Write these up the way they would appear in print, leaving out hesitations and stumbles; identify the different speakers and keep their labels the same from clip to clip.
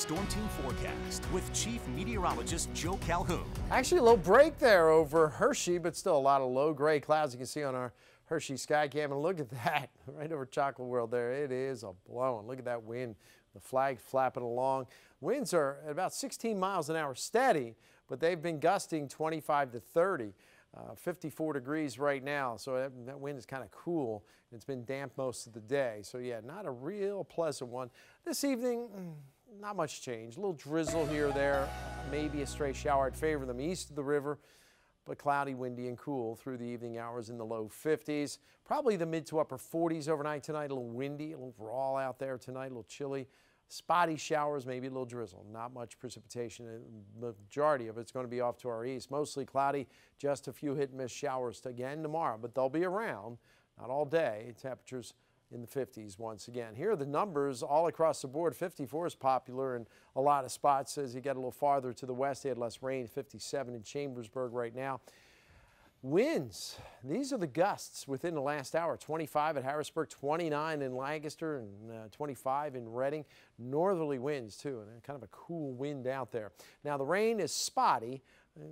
Speaker 1: Storm Team forecast with Chief Meteorologist Joe Calhoun.
Speaker 2: Actually, a little break there over Hershey, but still a lot of low gray clouds you can see on our Hershey Skycam. And look at that, right over Chocolate World there. It is a blowing. Look at that wind, the flag flapping along. Winds are at about 16 miles an hour steady, but they've been gusting 25 to 30. 54 degrees right now, so that wind is kind of cool. It's been damp most of the day, so yeah, not a real pleasant one. This evening, not much change. A little drizzle here or there, maybe a stray shower. I'd favor them east of the river, but cloudy, windy, and cool through the evening hours in the low 50s. Probably the mid to upper 40s overnight tonight. A little windy, a little raw out there tonight, a little chilly. Spotty showers, maybe a little drizzle. Not much precipitation. The majority of it's going to be off to our east. Mostly cloudy, just a few hit and miss showers again tomorrow, but they'll be around, not all day. Temperatures in the 50s once again. Here are the numbers all across the board. 54 is popular in a lot of spots. As you get a little farther to the west, they had less rain. 57 in Chambersburg right now. Winds, these are the gusts within the last hour. 25 at Harrisburg, 29 in Lancaster, and 25 in Reading. Northerly winds too, and kind of a cool wind out there. Now the rain is spotty,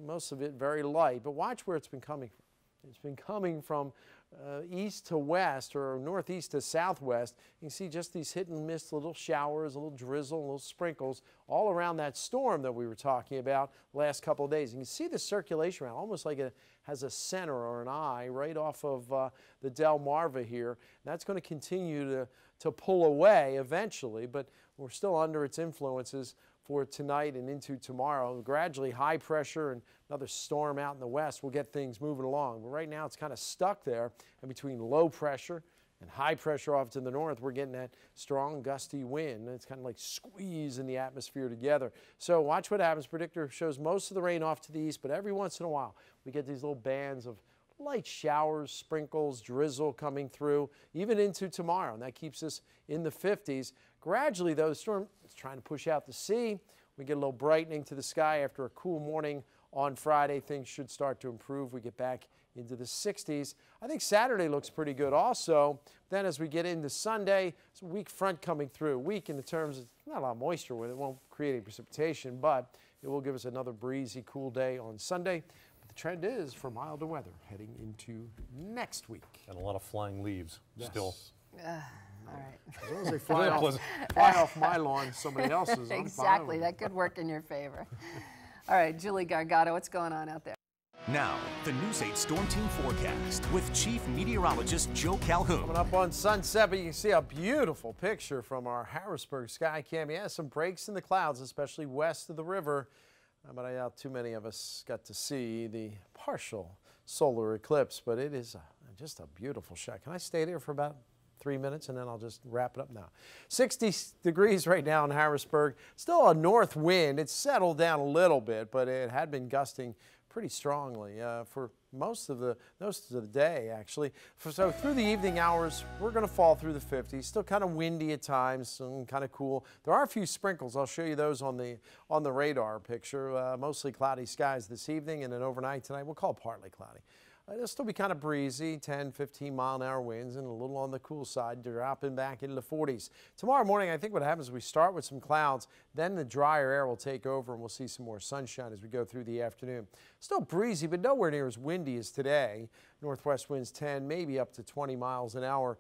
Speaker 2: most of it very light, but watch where it's been coming from. It's been coming from east to west or northeast to southwest. You can see just these hit and miss little showers, a little drizzle, little sprinkles all around that storm that we were talking about the last couple of days. You can see the circulation around, almost like it has a center or an eye right off of the Delmarva here. And that's going to continue to pull away eventually, but we're still under its influences for tonight and into tomorrow. Gradually high pressure and another storm out in the west will get things moving along. But right now it's kind of stuck there, and between low pressure and high pressure off to the north, we're getting that strong gusty wind. It's kind of like squeezing the atmosphere together. So watch what happens. Predictor shows most of the rain off to the east, but every once in a while we get these little bands of light showers, sprinkles, drizzle coming through, even into tomorrow, and that keeps us in the 50s. Gradually, though, the storm is trying to push out to sea. We get a little brightening to the sky after a cool morning on Friday. Things should start to improve. We get back into the 60s. I think Saturday looks pretty good also. Then as we get into Sunday, it's a weak front coming through. Weak in the terms of not a lot of moisture with it. Won't create any precipitation, but it will give us another breezy, cool day on Sunday. The trend is for milder weather heading into next week.
Speaker 3: And a lot of flying leaves still.
Speaker 4: All right.
Speaker 2: As long as they fly off my lawn, somebody else's.
Speaker 4: Exactly. That could work in your favor. All right, Julie Gargato, what's going on out there?
Speaker 1: Now, the News 8 Storm Team forecast with Chief Meteorologist Joe Calhoun.
Speaker 2: Coming up on sunset, but you can see a beautiful picture from our Harrisburg Skycam. Yeah, some breaks in the clouds, especially west of the river. But I doubt too many of us got to see the partial solar eclipse, but it is just a beautiful shot. Can I stay there for about 3 minutes and then I'll just wrap it up now? 60 degrees right now in Harrisburg. Still a north wind. It's settled down a little bit, but it had been gusting pretty strongly for most of the day, actually. So through the evening hours, we're going to fall through the 50s. Still kind of windy at times and kind of cool. There are a few sprinkles. I'll show you those on the radar picture. Mostly cloudy skies this evening, and then overnight tonight we'll call it partly cloudy. It'll still be kind of breezy, 10, 15 mile an hour winds, and a little on the cool side, dropping back into the 40s. Tomorrow morning, I think what happens is we start with some clouds, then the drier air will take over, and we'll see some more sunshine as we go through the afternoon. Still breezy, but nowhere near as windy as today. Northwest winds 10, maybe up to 20 miles an hour.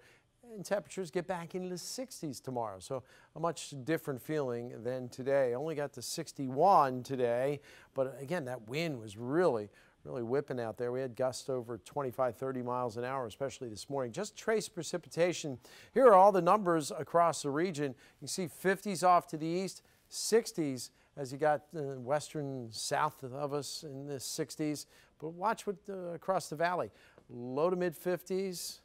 Speaker 2: And temperatures get back into the 60s tomorrow, so a much different feeling than today. Only got to 61 today, but again, that wind was really whipping out there. We had gusts over 25, 30 miles an hour, especially this morning. Just trace precipitation. Here are all the numbers across the region. You see 50s off to the east, 60s as you got western south of us in the 60s. But watch what across the valley. Low to mid 50s,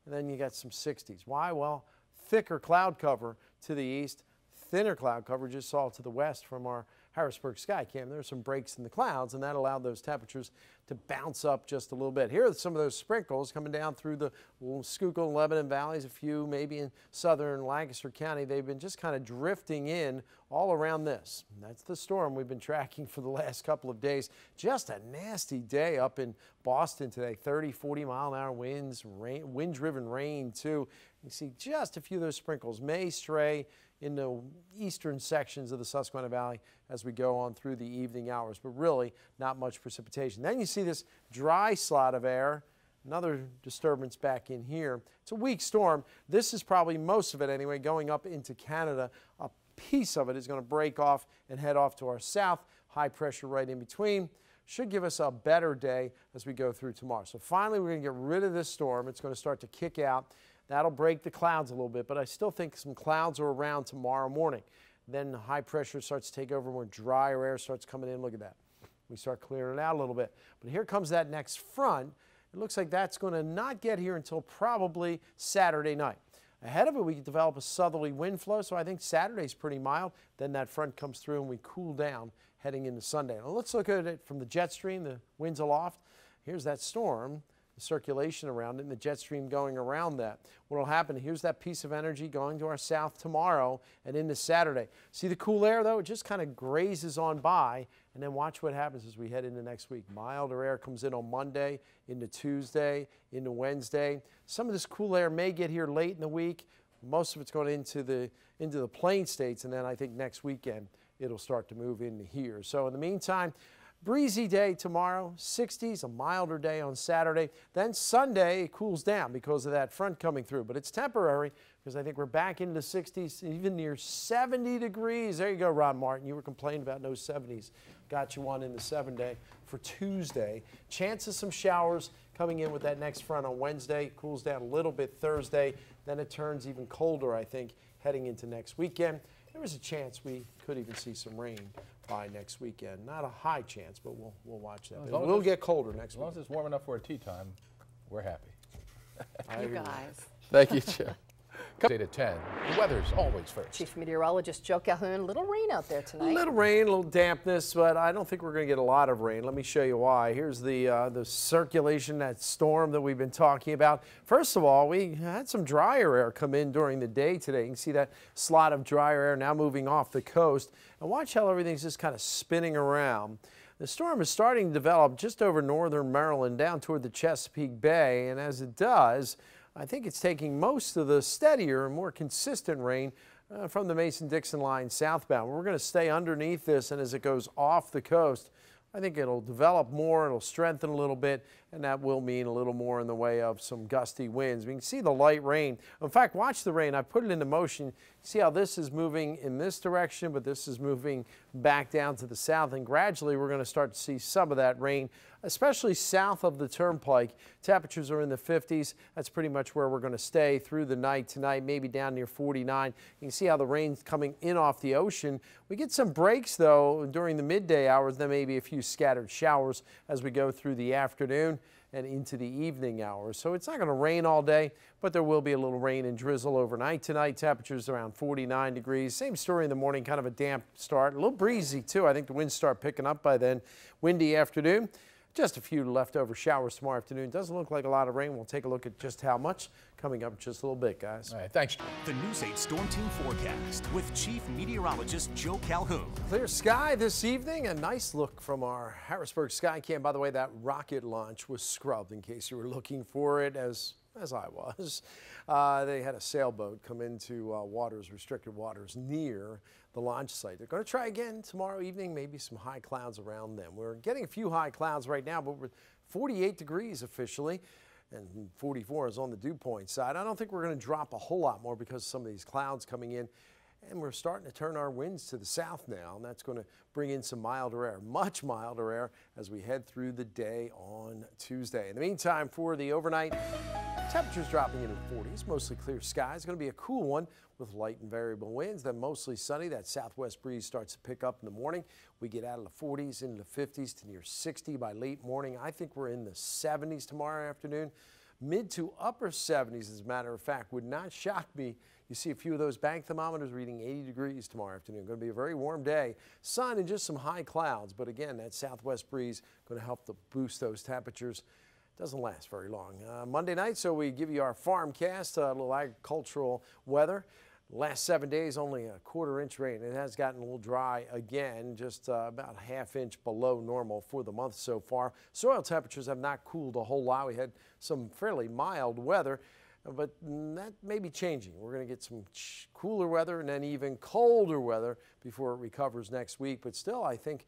Speaker 2: and then you got some 60s. Why? Well, thicker cloud cover to the east, thinner cloud cover just saw to the west from our Harrisburg Skycam. There's some breaks in the clouds, and that allowed those temperatures to bounce up just a little bit. Here are some of those sprinkles coming down through the Schuylkill and Lebanon valleys, a few maybe in southern Lancaster County. They've been just kind of drifting in all around this. That's the storm we've been tracking for the last couple of days. Just a nasty day up in Boston today. 30, 40 mile an hour winds, wind-driven rain too. You see just a few of those sprinkles may stray in the eastern sections of the Susquehanna Valley as we go on through the evening hours, but really not much precipitation. Then you see this dry slot of air, another disturbance back in here. It's a weak storm. This is probably most of it anyway, going up into Canada. A piece of it is going to break off and head off to our south. High pressure right in between. Should give us a better day as we go through tomorrow. So finally, we're going to get rid of this storm. It's going to start to kick out. That'll break the clouds a little bit, but I still think some clouds are around tomorrow morning. Then the high pressure starts to take over, more drier air starts coming in. Look at that. We start clearing it out a little bit. But here comes that next front. It looks like that's going to not get here until probably Saturday night. Ahead of it, we develop a southerly wind flow, so I think Saturday's pretty mild. Then that front comes through and we cool down heading into Sunday. Now let's look at it from the jet stream, the winds aloft. Here's that storm, the circulation around it, and the jet stream going around that. What will happen, here's that piece of energy going to our south tomorrow and into Saturday. See the cool air, though? It just kind of grazes on by, and then watch what happens as we head into next week. Milder air comes in on Monday, into Tuesday, into Wednesday. Some of this cool air may get here late in the week. Most of it's going into the plain states, and then I think next weekend it'll start to move into here. So in the meantime, breezy day tomorrow, 60s, a milder day on Saturday. Then Sunday, it cools down because of that front coming through. But it's temporary because I think we're back into the 60s, even near 70 degrees. There you go, Ron Martin. You were complaining about no 70s. Got you one in the 7-day for Tuesday. Chance of some showers coming in with that next front on Wednesday. Cools down a little bit Thursday. Then it turns even colder, I think, heading into next weekend. There is a chance we could even see some rain by next weekend. Not a high chance, but we'll watch that. It will get colder next week.
Speaker 5: As long as it's warm enough for a tea time, we're happy.
Speaker 4: You guys.
Speaker 5: Thank you, Joe. Update at 10. The weather's always first.
Speaker 4: Chief Meteorologist Joe Calhoun. Little rain out there tonight.
Speaker 2: A little rain, a little dampness, but I don't think we're going to get a lot of rain. Let me show you why. Here's the circulation, that storm that we've been talking about. First of all, we had some drier air come in during the day today. You can see that slot of drier air now moving off the coast. And watch how everything's just kind of spinning around. The storm is starting to develop just over northern Maryland down toward the Chesapeake Bay, and as it does, I think it's taking most of the steadier and more consistent rain from the Mason-Dixon line southbound. We're going to stay underneath this, and as it goes off the coast, I think it'll develop more, it'll strengthen a little bit, and that will mean a little more in the way of some gusty winds. We can see the light rain. In fact, watch the rain. I put it into motion. See how this is moving in this direction, but this is moving back down to the south, and gradually we're going to start to see some of that rain, especially south of the Turnpike. Temperatures are in the 50s. That's pretty much where we're going to stay through the night tonight, maybe down near 49. You can see how the rain's coming in off the ocean. We get some breaks, though, during the midday hours, then maybe a few scattered showers as we go through the afternoon and into the evening hours. So it's not going to rain all day, but there will be a little rain and drizzle overnight tonight. Temperatures around 49 degrees. Same story in the morning, kind of a damp start. A little breezy, too. I think the winds start picking up by then. Windy afternoon. Just a few leftover showers tomorrow afternoon. Doesn't look like a lot of rain. We'll take a look at just how much coming up in just a little bit, guys.
Speaker 5: All right, thanks.
Speaker 1: The News 8 Storm Team Forecast with Chief Meteorologist Joe Calhoun.
Speaker 2: Clear sky this evening. A nice look from our Harrisburg Skycam. By the way, that rocket launch was scrubbed in case you were looking for it, as I was. They had a sailboat come into restricted waters near the launch site. They're going to try again tomorrow evening, maybe some high clouds around them. We're getting a few high clouds right now, but we're 48 degrees officially, and 44 is on the dew point side. I don't think we're going to drop a whole lot more because of some of these clouds coming in. And we're starting to turn our winds to the south now, and that's going to bring in some milder air, much milder air, as we head through the day on Tuesday. In the meantime, for the overnight, temperatures dropping into the 40s, mostly clear skies. It's going to be a cool one with light and variable winds, then mostly sunny. That southwest breeze starts to pick up in the morning. We get out of the 40s into the 50s to near 60 by late morning. I think we're in the 70s tomorrow afternoon. Mid to upper 70s, as a matter of fact, would not shock me. You see a few of those bank thermometers reading 80 degrees tomorrow afternoon. Going to be a very warm day. Sun and just some high clouds, but again, that southwest breeze going to help to boost those temperatures. Doesn't last very long. Monday night, so we give you our Farmcast, a little agricultural weather. Last 7 days, only a quarter-inch rain. It has gotten a little dry again, just about a half-inch below normal for the month so far. Soil temperatures have not cooled a whole lot. We had some fairly mild weather. but that may be changing. We're going to get some cooler weather and then even colder weather before it recovers next week. But still, I think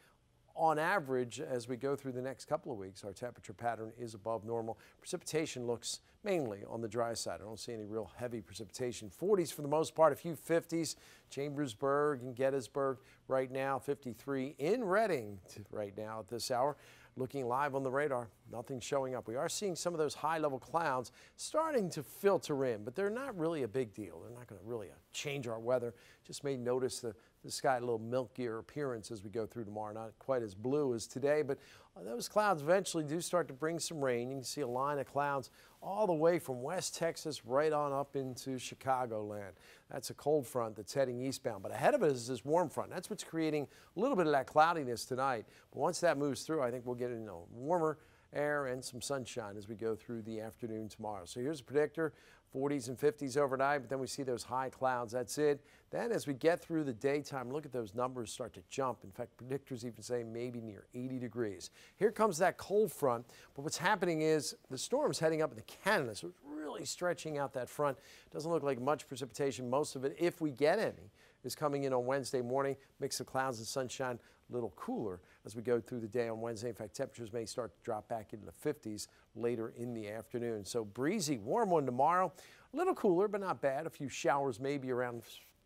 Speaker 2: on average, as we go through the next couple of weeks, our temperature pattern is above normal. Precipitation looks mainly on the dry side. I don't see any real heavy precipitation. 40s for the most part, a few 50s. Chambersburg and Gettysburg right now, 53 in Reading right now at this hour. Looking live on the radar, nothing showing up. We are seeing some of those high-level clouds starting to filter in, but they're not really a big deal. They're not going to really change our weather. Just may notice the sky a little milkier appearance as we go through tomorrow. Not quite as blue as today, but those clouds eventually do start to bring some rain. You can see a line of clouds all the way from West Texas right on up into Chicagoland. That's a cold front that's heading eastbound, but ahead of it is this warm front. That's what's creating a little bit of that cloudiness tonight. But once that moves through, I think we'll get warmer air and some sunshine as we go through the afternoon tomorrow. So here's a predictor, 40s and 50s overnight, but then we see those high clouds. That's it. Then as we get through the daytime, look at those numbers start to jump. In fact, predictors even say maybe near 80 degrees. Here comes that cold front, but what's happening is the storm's heading up into Canada, so it's really stretching out that front. Doesn't look like much precipitation. Most of it, if we get any, is coming in on Wednesday morning. Mix of clouds and sunshine, a little cooler as we go through the day on Wednesday. In fact, temperatures may start to drop back into the 50s later in the afternoon. So breezy, warm one tomorrow. A little cooler, but not bad. A few showers maybe around,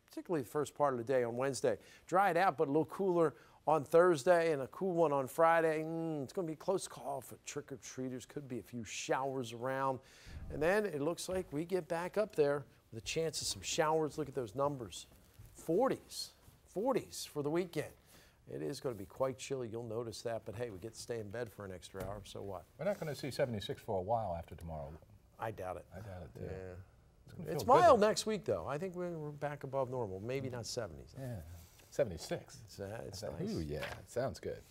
Speaker 2: particularly the first part of the day on Wednesday. Dry it out, but a little cooler on Thursday and a cool one on Friday. It's going to be a close call for trick-or-treaters. Could be a few showers around. And then it looks like we get back up there with a chance of some showers. Look at those numbers. 40s for the weekend. It is going to be quite chilly. You'll notice that. But, hey, we get to stay in bed for an extra hour, so what?
Speaker 5: We're not going to see 76 for a while after tomorrow.
Speaker 2: I doubt it.
Speaker 5: I doubt it, too.
Speaker 2: Yeah. It's mild next week, though. I think we're back above normal. Maybe not 70s.
Speaker 5: Yeah, 76.
Speaker 2: It's nice.
Speaker 5: Ooh, yeah, sounds good.